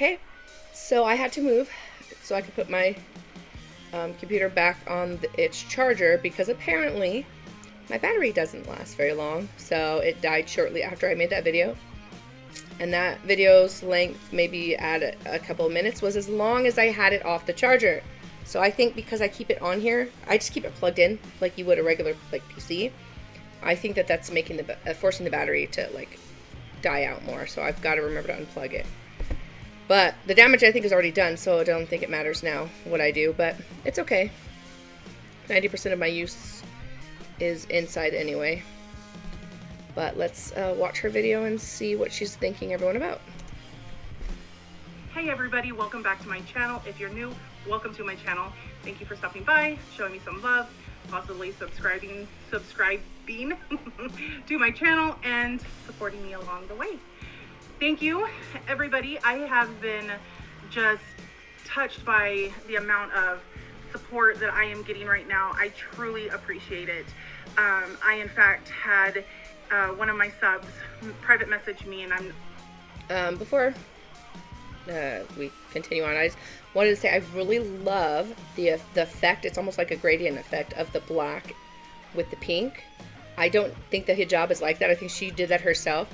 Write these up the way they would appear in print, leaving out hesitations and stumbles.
okay. So I had to move so I could put my computer back on its charger because apparently my battery doesn't last very long. So it died shortly after I made that video. And that video's length, maybe at a couple of minutes, was as long as I had it off the charger. So I think because I keep it on here, I just keep it plugged in like you would a regular like PC. I think that that's making forcing the battery to like die out more. So I've got to remember to unplug it. But the damage I think is already done, so I don't think it matters now what I do. But it's okay. 90% of my use is inside anyway. But let's watch her video and see what she's thinking everyone about. Hey everybody, welcome back to my channel. If you're new, welcome to my channel. Thank you for stopping by, showing me some love, possibly subscribing to my channel and supporting me along the way. Thank you everybody. I have been just touched by the amount of support that I am getting right now. I truly appreciate it. I in fact had one of my subs private message me, and I'm before we continue on, I just wanted to say I really love the effect. It's almost like a gradient effect of the black with the pink. I don't think the hijab is like that. I think she did that herself.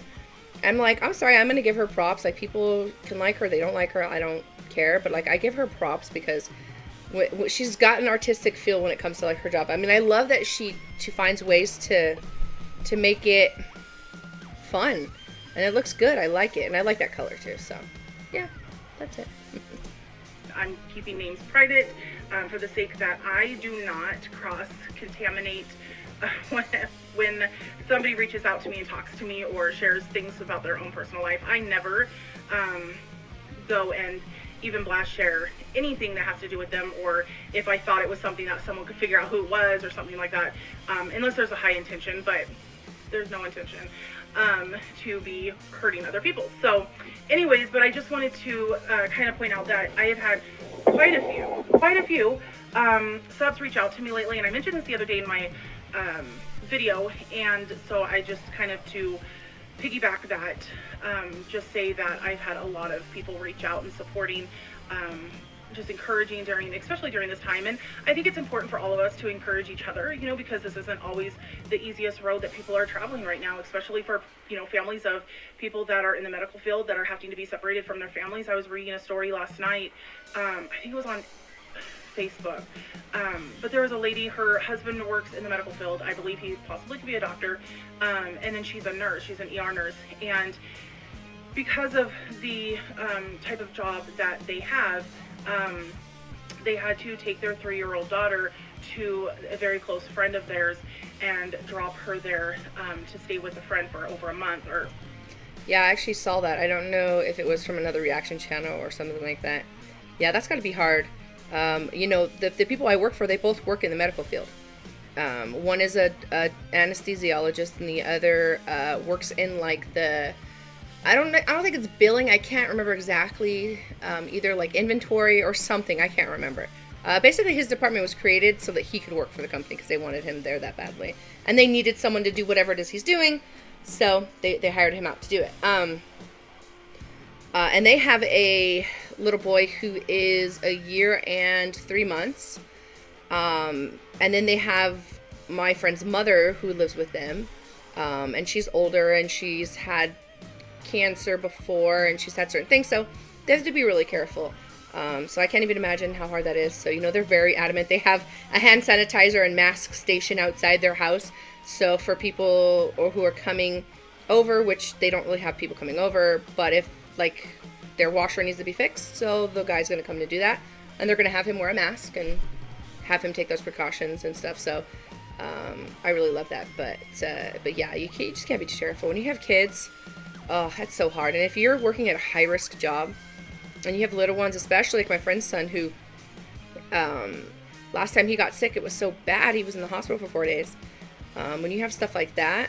I'm like, I'm sorry, I'm gonna give her props. Like, people can like her, they don't like her, I don't care, but like I give her props because she's got an artistic feel when it comes to like her job. I mean, I love that she finds ways to make it fun, and it looks good. I like it, and I like that color too. So yeah, that's it. I'm keeping names private for the sake that I do not cross-contaminate when somebody reaches out to me and talks to me or shares things about their own personal life. I never go and even blast share anything that has to do with them, or if I thought it was something that someone could figure out who it was or something like that, unless there's a high intention, but there's no intention to be hurting other people. So anyways, but I just wanted to kind of point out that I have had quite a few subs reach out to me lately, and I mentioned this the other day in my video, and so I just kind of to piggyback that, just say that I've had a lot of people reach out and supporting, just encouraging especially during this time. And I think it's important for all of us to encourage each other, you know, because this isn't always the easiest road that people are traveling right now, especially for, you know, families of people that are in the medical field that are having to be separated from their families. I was reading a story last night, I think it was on Facebook, but there was a lady, her husband works in the medical field. I believe he possibly could be a doctor, and then she's a nurse, she's an ER nurse, and because of the type of job that they have, they had to take their 3-year-old daughter to a very close friend of theirs and drop her there to stay with a friend for over a month. Or yeah, I actually saw that. I don't know if it was from another reaction channel or something like that. Yeah, that's got to be hard. You know, the people I work for, they both work in the medical field. One is a anesthesiologist, and the other works in like the, I don't think it's billing. I can't remember exactly. Either like inventory or something. I can't remember. Basically, his department was created so that he could work for the company because they wanted him there that badly, and they needed someone to do whatever it is he's doing. So they hired him out to do it. And they have a little boy who is 1 year and 3 months. And then they have my friend's mother who lives with them. And she's older, and she's had cancer before, and she's had certain things. So they have to be really careful. So I can't even imagine how hard that is. So, you know, they're very adamant. They have a hand sanitizer and mask station outside their house. So for people who are coming over, which they don't really have people coming over, but if like their washer needs to be fixed, so the guy's going to come to do that, and they're going to have him wear a mask and have him take those precautions and stuff. So I really love that. But yeah, you just can't be too careful when you have kids. Oh, that's so hard. And if you're working at a high risk job and you have little ones, especially like my friend's son, who last time he got sick, it was so bad he was in the hospital for 4 days. When you have stuff like that,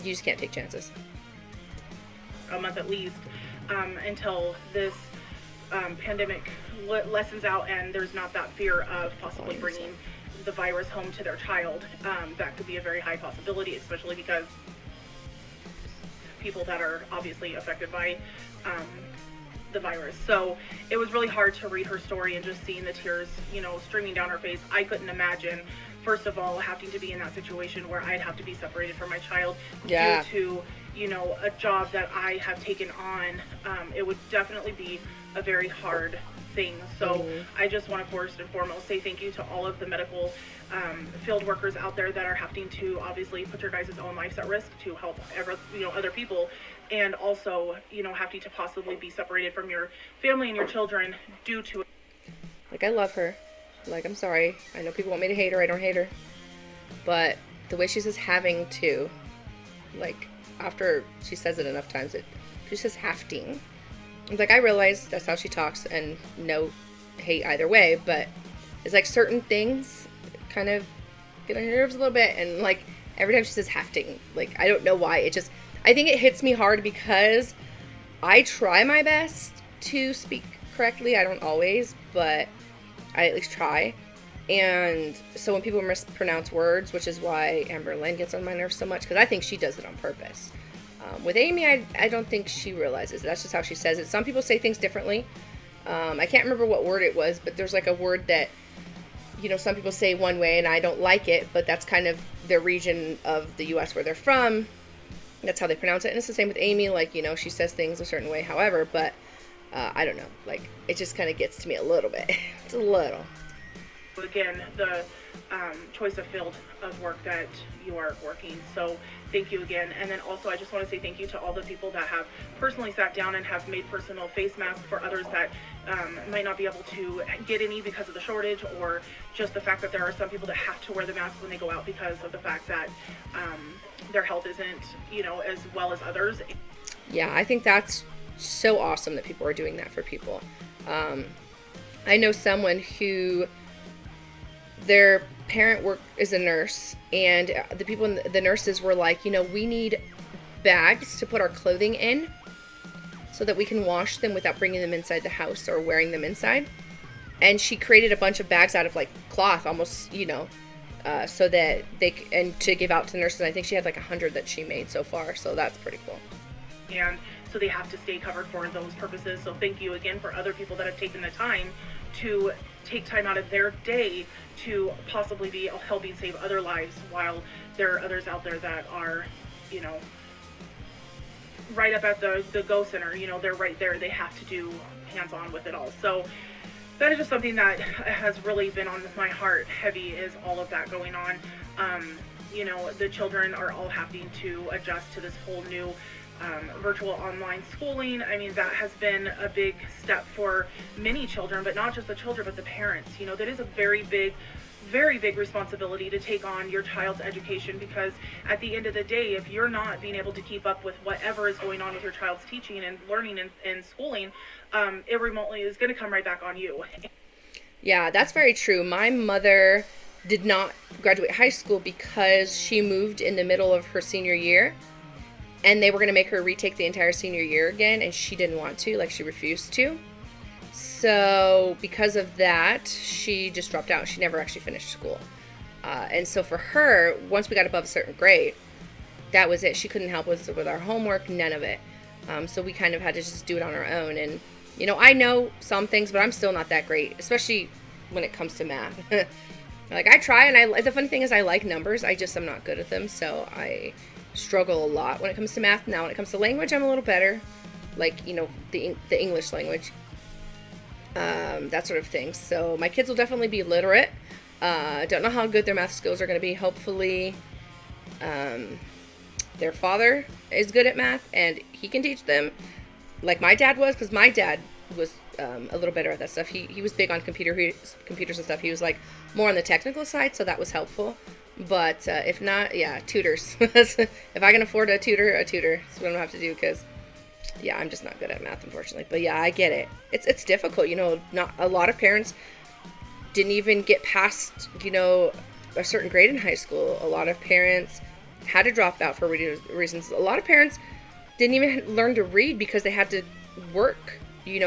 you just can't take chances. A month at least, until this pandemic lessens out and there's not that fear of possibly bringing the virus home to their child. That could be a very high possibility, especially because people that are obviously affected by the virus. So it was really hard to read her story and just seeing the tears, streaming down her face. I couldn't imagine, first of all, having to be in that situation where I'd have to be separated from my child due to, a job that I have taken on. It would definitely be a very hard thing. So I just want to first and foremost say thank you to all of the medical field workers out there that are having to obviously put your guys' own lives at risk to help other people, and also having to possibly be separated from your family and your children due to. Like, I love her. Like, I'm sorry. I know people want me to hate her. I don't hate her. But the way she says having to, like, after she says it enough times, she says hafting. It's like, I realize that's how she talks, and no hate either way, but it's like certain things kind of get on your nerves a little bit, and like every time she says hafting, like, I don't know why, I think it hits me hard because I try my best to speak correctly. I don't always, but I at least try. And so when people mispronounce words, which is why Amber Lynn gets on my nerves so much, because I think she does it on purpose. With Amy, I don't think she realizes. That's just how she says it. Some people say things differently. I can't remember what word it was, but there's like a word that, some people say one way and I don't like it, but that's kind of their region of the U.S. where they're from. That's how they pronounce it. And it's the same with Amy. Like, she says things a certain way, however, but I don't know. Like, it just kind of gets to me a little bit. It's a little. Again, the choice of field of work that you are working. So thank you again. And then also I just want to say thank you to all the people that have personally sat down and have made personal face masks for others that might not be able to get any because of the shortage, or just the fact that there are some people that have to wear the mask when they go out because of the fact that their health isn't, as well as others. Yeah, I think that's so awesome that people are doing that for people. I know someone who their parent is a nurse, and the nurses were like, we need bags to put our clothing in so that we can wash them without bringing them inside the house or wearing them inside. And she created a bunch of bags out of like cloth, almost, so that and to give out to nurses. I think she had like 100 that she made so far, so that's pretty cool. And so they have to stay covered for those purposes. So thank you again for other people that have taken the time to take time out of their day to possibly be helping save other lives, while there are others out there that are, right up at the Go Center, they're right there. They have to do hands-on with it all. So that is just something that has really been on my heart heavy, is all of that going on. The children are all having to adjust to this whole new virtual online schooling. I mean, that has been a big step for many children, but not just the children, but the parents. That is a very big responsibility to take on your child's education, because at the end of the day, if you're not being able to keep up with whatever is going on with your child's teaching and learning and schooling, it remotely is going to come right back on you. Yeah, that's very true. My mother did not graduate high school because she moved in the middle of her senior year, and they were going to make her retake the entire senior year again, and she didn't want to, like, she refused to. So because of that, she just dropped out. She never actually finished school. And so for her, once we got above a certain grade, that was it. She couldn't help us with our homework, none of it. So we kind of had to just do it on our own. And, I know some things, but I'm still not that great, especially when it comes to math. Like, I try, and the funny thing is I like numbers. I just am not good at them, so I struggle a lot when it comes to math. Now, when it comes to language, I'm a little better. Like, the English language. That sort of thing. So my kids will definitely be literate. Don't know how good their math skills are going to be. Hopefully, their father is good at math and he can teach them, like my dad was, because my dad was a little better at that stuff. He was big on computers and stuff. He was like more on the technical side, so that was helpful. But if not, yeah, tutors. If I can afford a tutor. That's what I'm gonna have to do, because yeah, I'm just not good at math, unfortunately. But yeah, I get it. It's difficult, not a lot of parents didn't even get past, a certain grade in high school. A lot of parents had to drop out for reasons. A lot of parents didn't even learn to read because they had to work,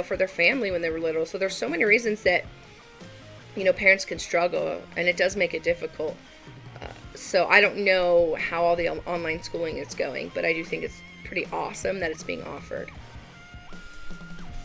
for their family when they were little. So there's so many reasons that, parents can struggle, and it does make it difficult. So I don't know how all the online schooling is going, but I do think it's pretty awesome that it's being offered.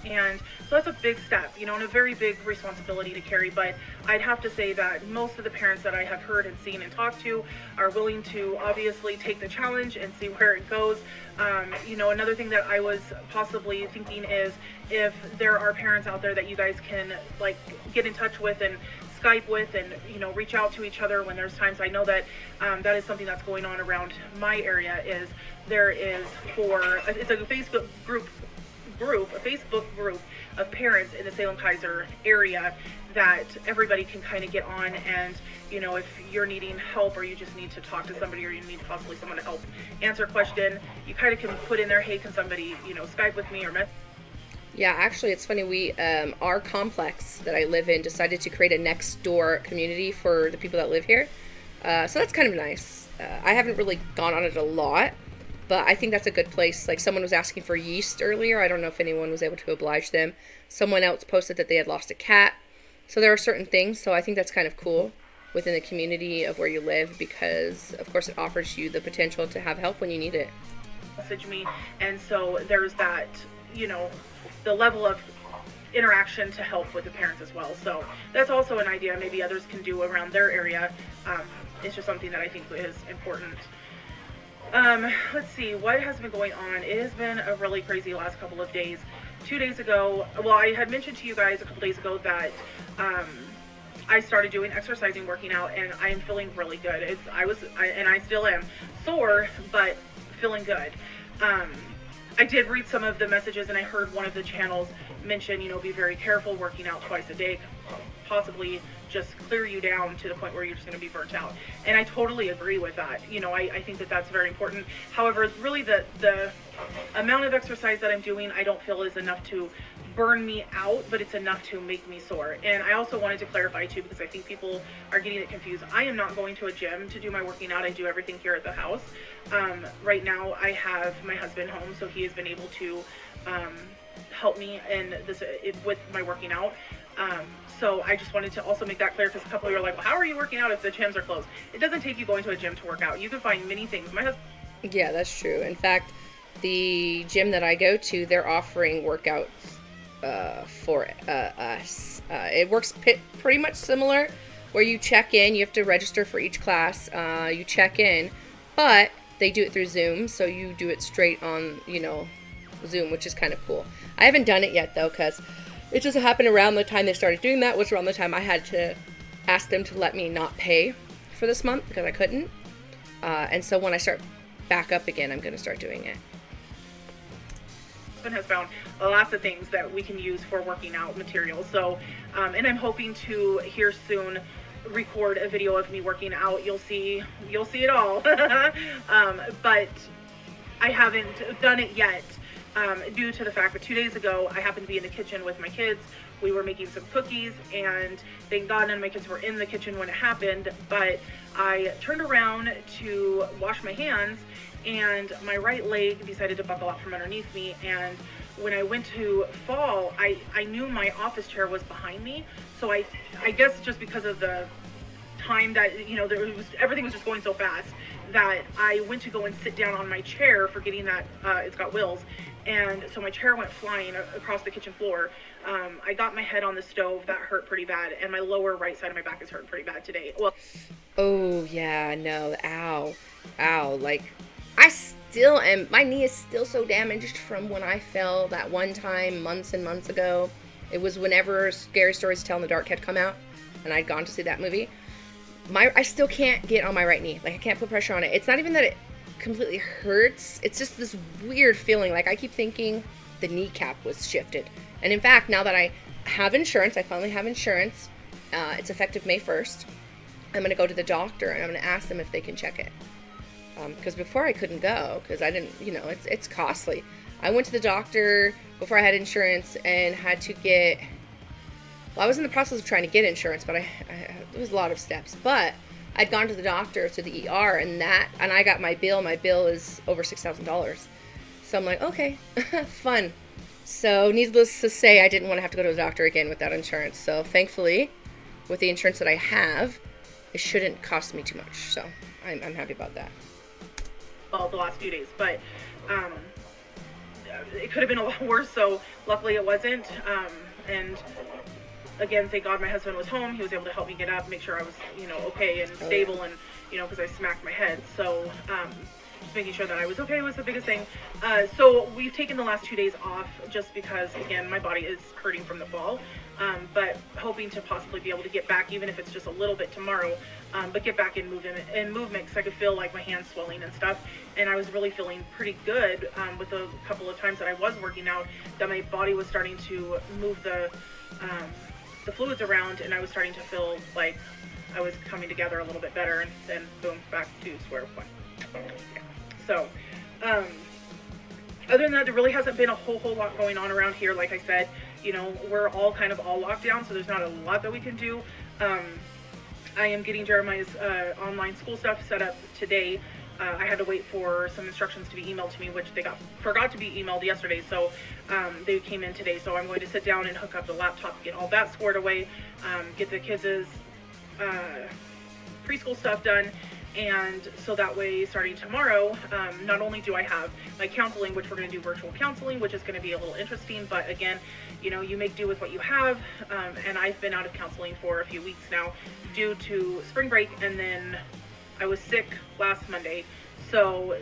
And so that's a big step, and a very big responsibility to carry. But I'd have to say that most of the parents that I have heard and seen and talked to are willing to obviously take the challenge and see where it goes. Another thing that I was possibly thinking is if there are parents out there that you guys can like get in touch with and Skype with and reach out to each other when there's times. I know that that is something that's going on around my area. Is there is it's a Facebook group of parents in the Salem-Keizer area that everybody can kind of get on, and if you're needing help or you just need to talk to somebody or you need possibly someone to help answer a question, you kind of can put in there, hey, can somebody Skype with me or message. Yeah, actually, it's funny. We, our complex that I live in decided to create a next door community for the people that live here. So that's kind of nice. I haven't really gone on it a lot, but I think that's a good place. Like, someone was asking for yeast earlier. I don't know if anyone was able to oblige them. Someone else posted that they had lost a cat. So there are certain things. So I think that's kind of cool within the community of where you live, because, of course, it offers you the potential to have help when you need it. Message me. And so there's that, the level of interaction to help with the parents as well. So that's also an idea maybe others can do around their area. It's just something that I think is important. Let's see, what has been going on? It has been a really crazy last couple of days. 2 days ago, I had mentioned to you guys a couple days ago that I started doing exercising, working out, and I am feeling really good. I still am sore, but feeling good. I did read some of the messages, and I heard one of the channels mention, be very careful working out twice a day, possibly just clear you down to the point where you're just going to be burnt out. And I totally agree with that. I think that that's very important. However, really the amount of exercise that I'm doing, I don't feel is enough to burn me out, but it's enough to make me sore. And I also wanted to clarify too, because I think people are getting it confused. I am not going to a gym to do my working out. I do everything here at the house. Right now I have my husband home, so he has been able to help me in this with my working out. So I just wanted to also make that clear, because a couple of you are like, well, how are you working out if the gyms are closed? It doesn't take you going to a gym to work out. You can find many things. Yeah, that's true. In fact, the gym that I go to, they're offering workouts for us. It works pretty much similar, where you check in, you have to register for each class, you check in, but they do it through Zoom, so you do it straight on, Zoom, which is kind of cool. I haven't done it yet, though, because it just happened around the time they started doing that, was around the time I had to ask them to let me not pay for this month, because I couldn't. And so when I start back up again, I'm going to start doing it. Has found lots of things that we can use for working out materials. So, and I'm hoping to here soon record a video of me working out. You'll see it all. But I haven't done it yet, due to the fact that 2 days ago I happened to be in the kitchen with my kids. We were making some cookies, and thank God none of my kids were in the kitchen when it happened, but I turned around to wash my hands, and my right leg decided to buckle out from underneath me. And when I went to fall, I knew my office chair was behind me. So I guess just because of the time that, everything was just going so fast, that I went to go and sit down on my chair, forgetting that it's got wheels. And so my chair went flying across the kitchen floor. I got my head on the stove. That hurt pretty bad. And my lower right side of my back is hurting pretty bad today. Well, oh, yeah, no. Ow. Like, I still am, my knee is still so damaged from when I fell that one time months and months ago. It was whenever Scary Stories to Tell in the Dark had come out, and I'd gone to see that movie. I still can't get on my right knee. Like, I can't put pressure on it. It's not even that it completely hurts. It's just this weird feeling. Like, I keep thinking the kneecap was shifted. And in fact, now that I have insurance, I finally have insurance, it's effective May 1st, I'm going to go to the doctor, and I'm going to ask them if they can check it. Because before I couldn't go, because I didn't, it's costly. I went to the doctor before I had insurance and had to get, I was in the process of trying to get insurance, but there was a lot of steps. But I'd gone to the doctor, to the ER, and I got my bill. My bill is over $6,000. So I'm like, okay, fun. So needless to say, I didn't want to have to go to the doctor again without insurance. So thankfully, with the insurance that I have, it shouldn't cost me too much. So I'm happy about that. The last few days, but it could have been a lot worse. So luckily it wasn't. And again, thank God my husband was home. He was able to help me get up, make sure I was, okay and stable, and, because I smacked my head. So, just making sure that I was okay was the biggest thing. So we've taken the last 2 days off just because, again, my body is hurting from the fall. But hoping to possibly be able to get back, even if it's just a little bit tomorrow, but get back in movement because I could feel like my hands swelling and stuff. And I was really feeling pretty good with a couple of times that I was working out, that my body was starting to move the fluids around, and I was starting to feel like I was coming together a little bit better, and then boom, back to square one. So, other than that, there really hasn't been a whole lot going on around here. Like I said, we're all kind of all locked down, so there's not a lot that we can do. I am getting Jeremiah's online school stuff set up today. I had to wait for some instructions to be emailed to me, which they forgot to be emailed yesterday, so they came in today. So I'm going to sit down and hook up the laptop, get all that squared away, get the kids' preschool stuff done, and so that way, starting tomorrow, not only do I have my counseling, which we're going to do virtual counseling, which is going to be a little interesting, but again, you make do with what you have, and I've been out of counseling for a few weeks now due to spring break, and then I was sick last Monday, so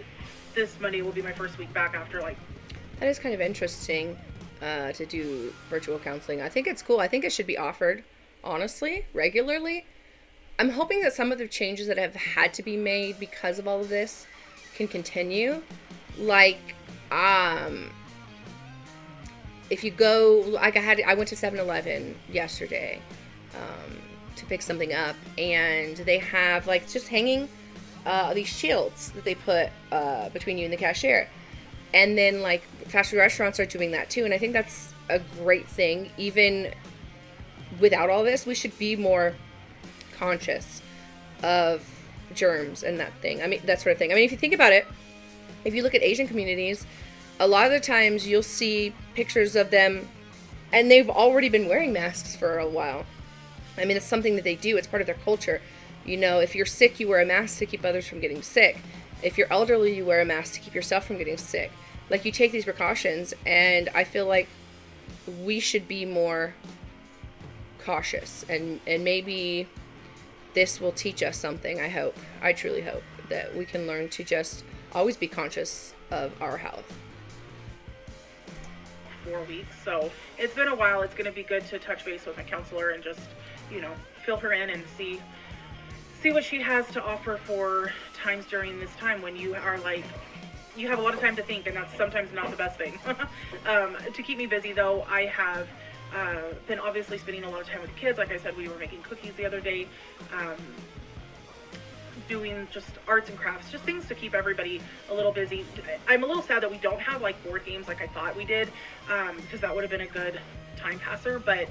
this Monday will be my first week back after That is kind of interesting to do virtual counseling. I think it's cool. I think it should be offered, honestly, regularly. I'm hoping that some of the changes that have had to be made because of all of this can continue. If you go, I went to 7-Eleven yesterday to pick something up, and they have just hanging these shields that they put between you and the cashier. And then fast food restaurants are doing that too, and I think that's a great thing. Even without all this, we should be more conscious of germs and that sort of thing. If you think about it, if you look at Asian communities, a lot of the times you'll see pictures of them and they've already been wearing masks for a while. It's something that they do. It's part of their culture. If you're sick, you wear a mask to keep others from getting sick. If you're elderly, you wear a mask to keep yourself from getting sick. You take these precautions, and I feel like we should be more cautious, and maybe this will teach us something. I truly hope that we can learn to just always be conscious of our health. 4 weeks, so it's been a while. It's going to be good to touch base with my counselor and just fill her in and see what she has to offer for times during this time when you are you have a lot of time to think, and that's sometimes not the best thing. To keep me busy though, I have been obviously spending a lot of time with the kids. Like I said, we were making cookies the other day, doing just arts and crafts, just things to keep everybody a little busy. I'm a little sad that we don't have board games like I thought we did, because that would have been a good time passer, but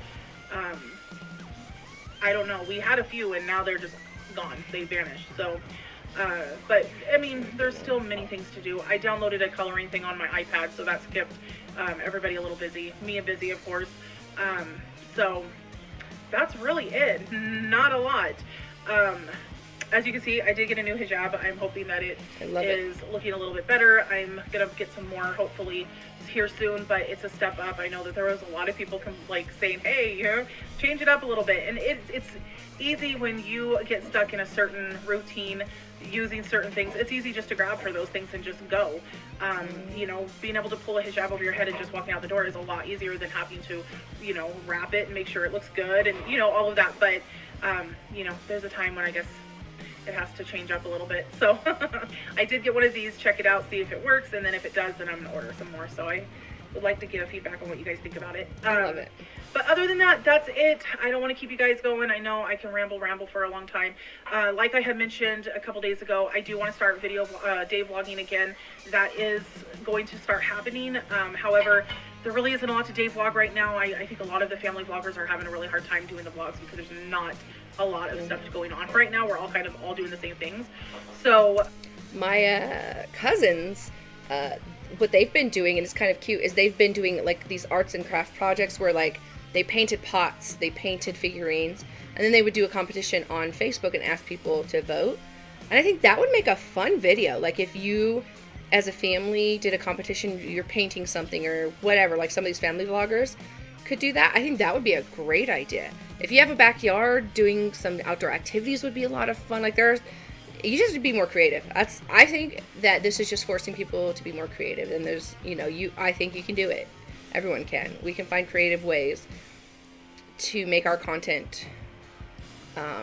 I don't know. We had a few and now they're just gone. They vanished. So, but there's still many things to do. I downloaded a coloring thing on my iPad, so that's kept everybody a little busy. Me busy, of course. So that's really it. Not a lot. As you can see, I did get a new hijab. I'm hoping that it is looking a little bit better. I'm gonna get some more, hopefully, here soon, but it's a step up. I know that there was a lot of people saying, hey, change it up a little bit. And it's easy when you get stuck in a certain routine using certain things. It's easy just to grab for those things and just go. Being able to pull a hijab over your head and just walking out the door is a lot easier than having to, wrap it and make sure it looks good and, all of that. But, there's a time when I guess it has to change up a little bit. So I did get one of these, check it out, see if it works, and then if it does, then I'm gonna order some more. So I would like to get a feedback on what you guys think about it. I love it. But other than that, that's it. I don't want to keep you guys going. I know I can ramble for a long time. Like I had mentioned a couple days ago, I do want to start day vlogging again. That is going to start happening. However, there really isn't a lot to day vlog right now. I think a lot of the family vloggers are having a really hard time doing the vlogs because there's not a lot of stuff going on right now. We're all kind of all doing the same things. So my cousins, what they've been doing, and it's kind of cute, is they've been doing these arts and craft projects where they painted pots, they painted figurines, and then they would do a competition on Facebook and ask people to vote. And I think that would make a fun video. If you as a family did a competition, you're painting something or whatever, like some of these family vloggers could do that. I think that would be a great idea. If you have a backyard, doing some outdoor activities would be a lot of fun. Like you just be more creative. I think that this is just forcing people to be more creative, and I think you can do it. Everyone can. We can find creative ways to make our content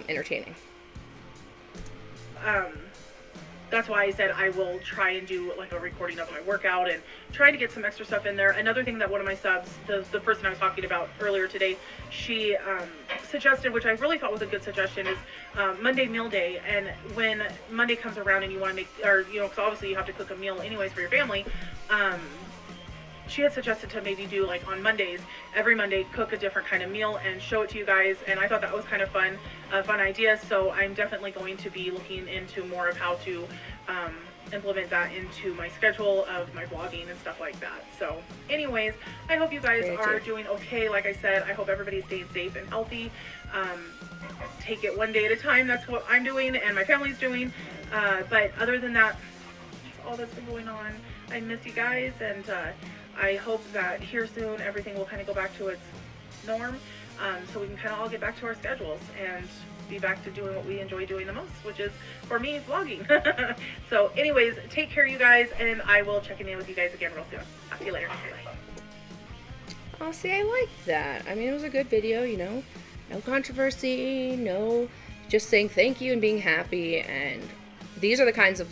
entertaining. That's why I said I will try and do like a recording of my workout and try to get some extra stuff in there. Another thing that one of my subs, the person I was talking about earlier today, she suggested, which I really thought was a good suggestion, is Monday meal day. And when Monday comes around and you want to make, or because obviously you have to cook a meal anyways for your family, she had suggested to maybe do like on Mondays, every Monday, cook a different kind of meal and show it to you guys. And I thought that was kind of fun, a fun idea. So I'm definitely going to be looking into more of how to implement that into my schedule of my vlogging and stuff like that. So anyways, I hope you guys are doing okay. Like I said, I hope everybody's staying safe and healthy. Take it one day at a time. That's what I'm doing and my family's doing. But other than that, that's all that's been going on. I miss you guys, and I hope that here soon everything will kind of go back to its norm, so we can kind of all get back to our schedules and be back to doing what we enjoy doing the most, which is, for me, vlogging. So anyways, take care, you guys, and I will check in with you guys again real soon. Talk to you later. Bye. Oh, see, I like that. I mean, it was a good video, no controversy, no, just saying thank you and being happy, and these are the kinds of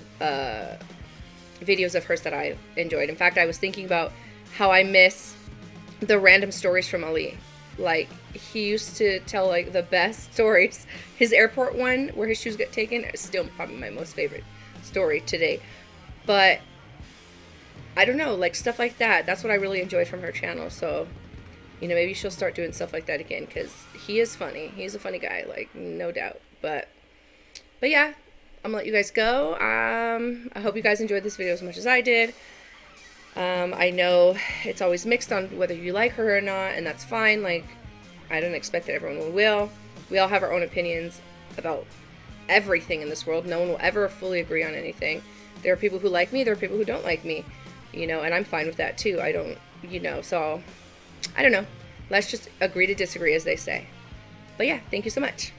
videos of hers that I enjoyed. In fact, I was thinking about how I miss the random stories from Ali. Like, he used to tell like the best stories. His airport one where his shoes get taken is still probably my most favorite story today. But I don't know, like stuff like that. That's what I really enjoyed from her channel. So, maybe she'll start doing stuff like that again, because he is funny. He's a funny guy, like, no doubt. But yeah, I'm gonna let you guys go. I hope you guys enjoyed this video as much as I did. I know it's always mixed on whether you like her or not, and that's fine. Like, I don't expect that everyone will. We all have our own opinions about everything in this world. No one will ever fully agree on anything. There are people who like me, there are people who don't like me, and I'm fine with that too. I don't, so I don't know. Let's just agree to disagree, as they say. But yeah, thank you so much.